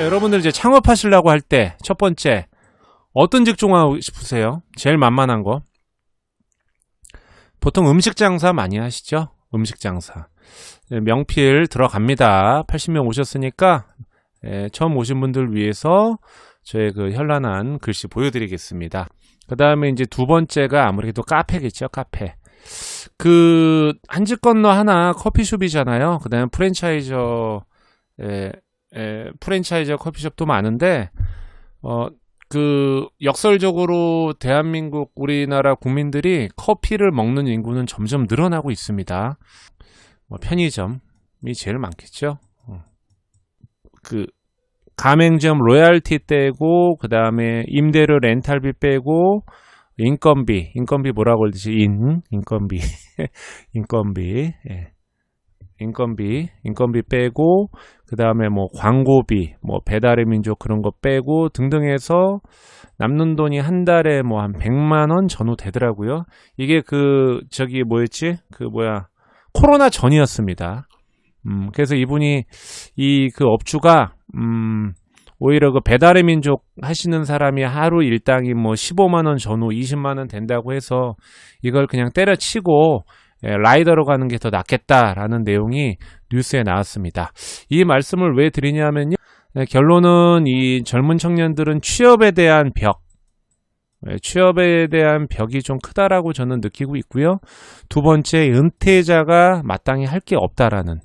여러분들 이제 창업하시려고 할 때 첫 번째 어떤 직종 하고 싶으세요? 제일 만만한 거. 보통 음식 장사 많이 하시죠? 음식 장사. 명필 들어갑니다. 80명 오셨으니까 처음 오신 분들 위해서 저의 그 현란한 글씨 보여드리겠습니다. 그 다음에 이제 두 번째가 아무래도 카페겠죠. 카페. 그 한 집 건너 하나 커피숍이잖아요. 그 다음에 프랜차이저 커피숍도 많은데 그 역설적으로 대한민국 우리나라 국민들이 커피를 먹는 인구는 점점 늘어나고 있습니다. 편의점이 제일 많겠죠. 그 가맹점 로얄티 떼고 그 다음에 임대료 렌탈비 빼고 인건비 뭐라고 그러지? 인건비 인건비 빼고 그 다음에 뭐 광고비 배달의 민족 그런 거 빼고 등등 해서 남는 돈이 한 달에 뭐 한 100만 원 전후 되더라고요. 이게 코로나 전이었습니다. 그래서 이분이 그 업주가 오히려 그 배달의 민족 하시는 사람이 하루 일당이 뭐 15만 원 전후 20만 원 된다고 해서 이걸 그냥 때려치고 라이더로 가는 게 더 낫겠다라는 내용이 뉴스에 나왔습니다. 이 말씀을 왜 드리냐면요. 결론은 이 젊은 청년들은 취업에 대한 벽이 좀 크다라고 저는 느끼고 있고요. 두 번째, 은퇴자가 마땅히 할 게 없다라는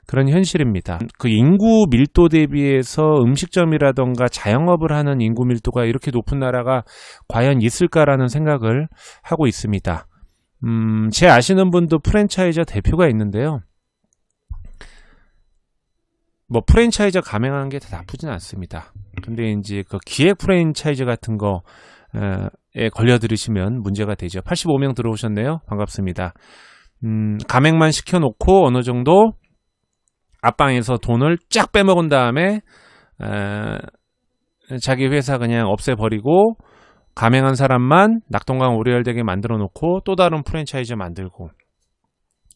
그런 현실입니다. 그 인구 밀도 대비해서 음식점이라던가 자영업을 하는 인구 밀도가 이렇게 높은 나라가 과연 있을까라는 생각을 하고 있습니다. 제 아시는 분도 프랜차이저 대표가 있는데요. 프랜차이저 가맹하는 게 다 나쁘진 않습니다. 근데 이제 그 기획 프랜차이저 같은 거에 걸려들으시면 문제가 되죠. 85명 들어오셨네요. 반갑습니다. 가맹만 시켜놓고 어느 정도 앞방에서 돈을 쫙 빼먹은 다음에 자기 회사 그냥 없애버리고 가맹한 사람만 낙동강 오리알되게 만들어 놓고 또 다른 프랜차이즈 만들고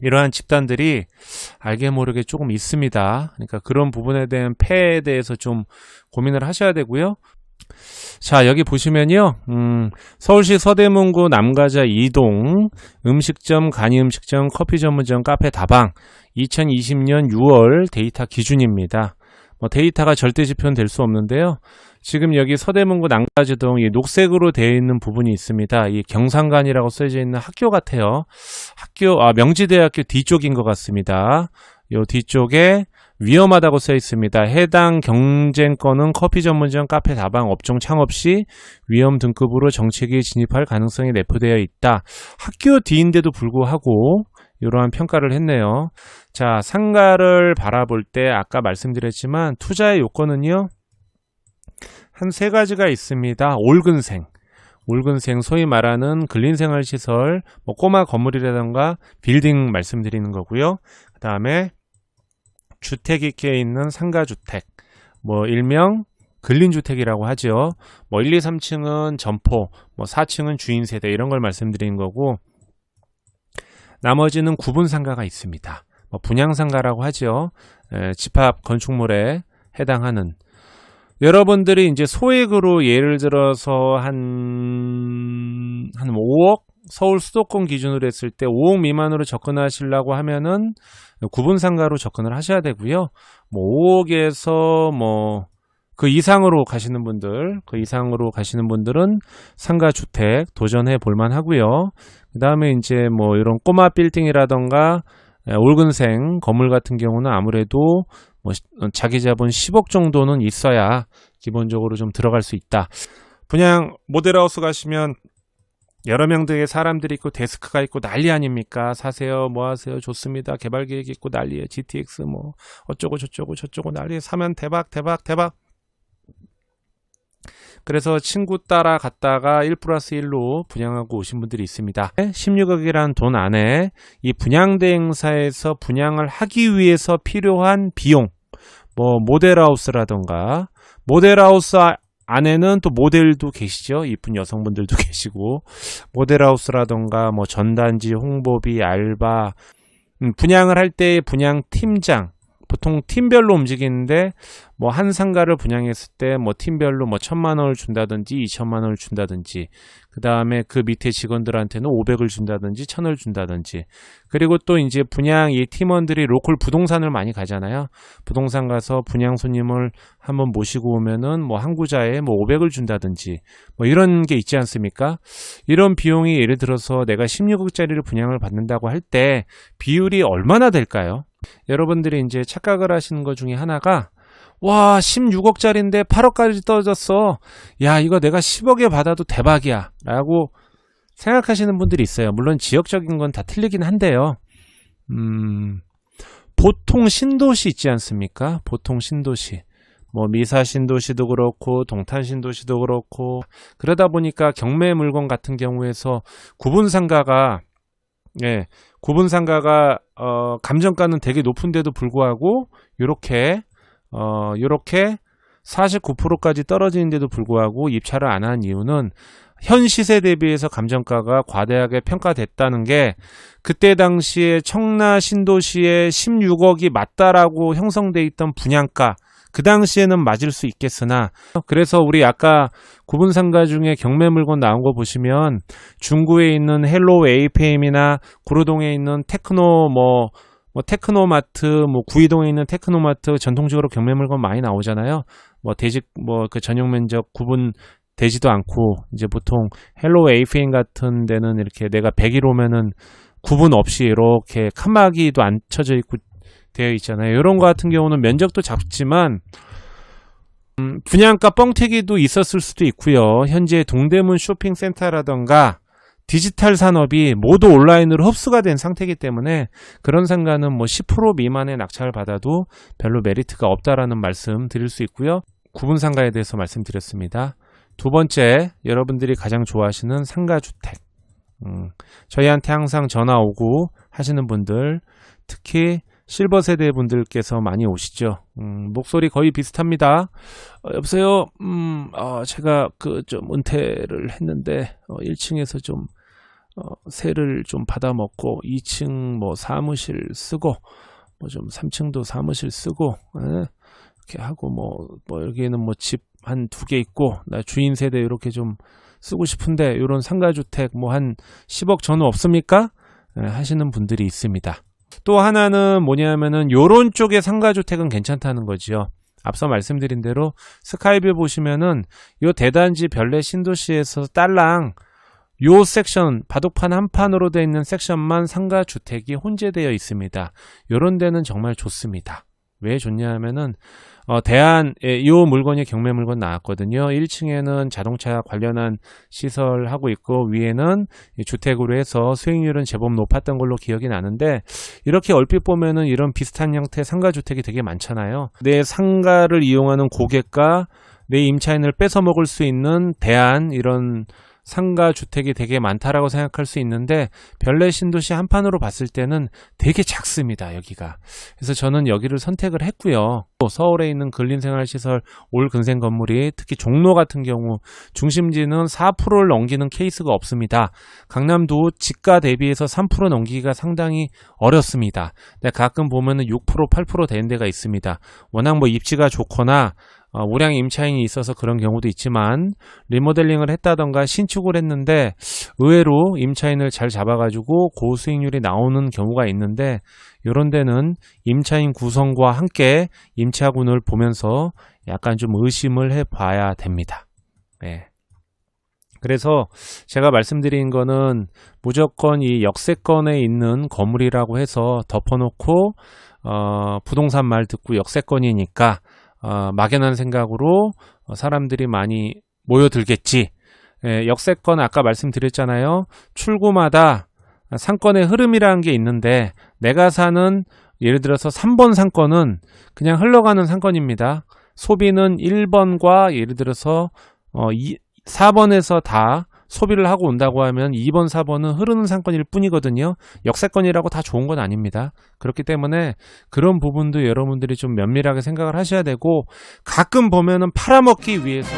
이러한 집단들이 알게 모르게 조금 있습니다. 그러니까 그런 부분에 대한 폐에 대해서 좀 고민을 하셔야 되고요. 자, 여기 보시면요. 서울시 서대문구 남가자 2동 음식점, 간이음식점, 커피 전문점, 카페 다방 2020년 6월 데이터 기준입니다. 데이터가 절대 지표는 될 수 없는데요. 지금 여기 서대문구 남가자동 이 녹색으로 되어 있는 부분이 있습니다. 이 경상관이라고 써져 있는 학교 같아요. 명지대학교 뒤쪽인 것 같습니다. 요 뒤쪽에 위험하다고 써 있습니다. 해당 경쟁권은 커피 전문점, 카페 다방 업종 창업 시 위험 등급으로 정책에 진입할 가능성이 내포되어 있다. 학교 뒤인데도 불구하고 이러한 평가를 했네요. 자, 상가를 바라볼 때 아까 말씀드렸지만 투자의 요건은요. 한 세 가지가 있습니다. 올근생, 소위 말하는 근린생활시설, 꼬마 건물이라던가 빌딩 말씀드리는 거고요. 그 다음에 주택이 껴있는 상가주택, 일명 근린주택이라고 하죠. 1, 2, 3층은 점포, 4층은 주인세대 이런 걸 말씀드리는 거고 나머지는 구분상가가 있습니다. 분양상가라고 하죠. 집합 건축물에 해당하는 여러분들이 이제 소액으로 예를 들어서 한 5억 서울 수도권 기준으로 했을 때 5억 미만으로 접근하시려고 하면은 구분상가로 접근을 하셔야 되고요. 5억에서 그 이상으로 가시는 분들은 상가주택 도전해 볼만 하고요. 그 다음에 이제 이런 꼬마 빌딩이라던가 올근생 건물 같은 경우는 아무래도 자기 자본 10억 정도는 있어야 기본적으로 좀 들어갈 수 있다. 분양 모델하우스 가시면 여러 명들의 사람들이 있고 데스크가 있고 난리 아닙니까? 사세요, 뭐 하세요, 좋습니다. 개발 계획 있고 난리에 GTX 어쩌고 저쩌고 난리에 사면 대박. 그래서 친구 따라 갔다가 1+1로 분양하고 오신 분들이 있습니다. 16억이라는 돈 안에 이 분양대행사에서 분양을 하기 위해서 필요한 비용, 모델하우스라던가 모델하우스 안에는 또 모델도 계시죠. 이쁜 여성분들도 계시고 모델하우스라던가 전단지, 홍보비, 알바, 분양을 할 때 분양 팀장, 보통 팀별로 움직이는데 뭐 한 상가를 분양했을 때 뭐 팀별로 뭐 1,000만 원을 준다든지 2,000만 원을 준다든지 그 다음에 그 밑에 직원들한테는 500을 준다든지 1,000을 준다든지 그리고 또 이제 분양 이 팀원들이 로컬 부동산을 많이 가잖아요. 부동산 가서 분양 손님을 한번 모시고 오면은 뭐 한 구자에 뭐 500을 준다든지 뭐 이런 게 있지 않습니까? 이런 비용이 예를 들어서 내가 16억짜리를 분양을 받는다고 할 때 비율이 얼마나 될까요? 여러분들이 이제 착각을 하시는 것 중에 하나가 와 16억짜리인데 8억까지 떨어졌어. 야 이거 내가 10억에 받아도 대박이야 라고 생각하시는 분들이 있어요. 물론 지역적인 건 다 틀리긴 한데요. 보통 신도시 있지 않습니까? 보통 신도시 뭐 미사 신도시도 그렇고 동탄 신도시도 그렇고 그러다 보니까 경매 물건 같은 경우에서 구분상가가 감정가는 되게 높은데도 불구하고 요렇게 49%까지 떨어지는데도 불구하고 입찰을 안 한 이유는 현 시세 대비해서 감정가가 과대하게 평가됐다는 게 그때 당시에 청라 신도시의 16억이 맞다라고 형성돼 있던 분양가 그 당시에는 맞을 수 있겠으나 그래서 우리 아까 구분상가 중에 경매 물건 나온 거 보시면 중구에 있는 헬로 에이페임이나 구로동에 있는 테크노 테크노마트 구이동에 있는 테크노마트 전통적으로 경매 물건 많이 나오잖아요. 그 전용 면적 구분 되지도 않고 이제 보통 헬로 에이페임 같은 데는 이렇게 내가 100일 오면은 구분 없이 이렇게 칸막이도 안 쳐져 있고 되어 있잖아요. 이런 거 같은 경우는 면적도 작지만 분양가 뻥튀기도 있었을 수도 있고요. 현재 동대문 쇼핑센터라던가 디지털 산업이 모두 온라인으로 흡수가 된 상태이기 때문에 그런 상가는 뭐 10% 미만의 낙찰을 받아도 별로 메리트가 없다라는 말씀 드릴 수 있고요. 구분 상가에 대해서 말씀드렸습니다. 두 번째, 여러분들이 가장 좋아하시는 상가주택. 저희한테 항상 전화 오고 하시는 분들, 특히 실버 세대 분들께서 많이 오시죠. 목소리 거의 비슷합니다. 여보세요. 제가 좀 은퇴를 했는데 1층에서 좀 세를 좀 받아먹고 2층 뭐 사무실 쓰고 뭐 좀 3층도 사무실 쓰고 이렇게 하고 뭐 여기에는 뭐 집 한 2개 있고 나 주인 세대 이렇게 좀 쓰고 싶은데 이런 상가주택 뭐 한 10억 전후 없습니까? 하시는 분들이 있습니다. 또 하나는 뭐냐면은 요런 쪽의 상가주택은 괜찮다는 거지요. 앞서 말씀드린 대로 스카이뷰 보시면은 요 대단지 별내 신도시에서 딸랑 요 섹션 바둑판 한 판으로 되어 있는 섹션만 상가주택이 혼재되어 있습니다. 요런 데는 정말 좋습니다. 왜 좋냐 하면은 요 물건이 경매 물건 나왔거든요. 1층에는 자동차 관련한 시설 하고 있고 위에는 주택으로 해서 수익률은 제법 높았던 걸로 기억이 나는데 이렇게 얼핏 보면은 이런 비슷한 형태의 상가주택이 되게 많잖아요. 내 상가를 이용하는 고객과 내 임차인을 뺏어 먹을 수 있는 이런 상가주택이 되게 많다라고 생각할 수 있는데 별내 신도시 한판으로 봤을 때는 되게 작습니다. 여기가. 그래서 저는 여기를 선택을 했고요. 또 서울에 있는 근린생활시설 올 근생 건물이 특히 종로 같은 경우 중심지는 4%를 넘기는 케이스가 없습니다. 강남도 지가 대비해서 3% 넘기기가 상당히 어렵습니다. 가끔 보면은 6%, 8% 되는 데가 있습니다. 워낙 뭐 입지가 좋거나 우량 임차인이 있어서 그런 경우도 있지만 리모델링을 했다던가 신축을 했는데 의외로 임차인을 잘 잡아가지고 고수익률이 나오는 경우가 있는데 이런 데는 임차인 구성과 함께 임차군을 보면서 약간 좀 의심을 해봐야 됩니다. 네. 그래서 제가 말씀드린 거는 무조건 이 역세권에 있는 건물이라고 해서 덮어놓고 부동산 말 듣고 역세권이니까 막연한 생각으로 사람들이 많이 모여들겠지. 역세권 아까 말씀드렸잖아요. 출구마다 상권의 흐름이라는 게 있는데 내가 사는 예를 들어서 3번 상권은 그냥 흘러가는 상권입니다. 소비는 1번과 예를 들어서 4번에서 다 소비를 하고 온다고 하면 2번, 4번은 흐르는 상권일 뿐이거든요. 역세권이라고 다 좋은 건 아닙니다. 그렇기 때문에 그런 부분도 여러분들이 좀 면밀하게 생각을 하셔야 되고 가끔 보면은 팔아먹기 위해서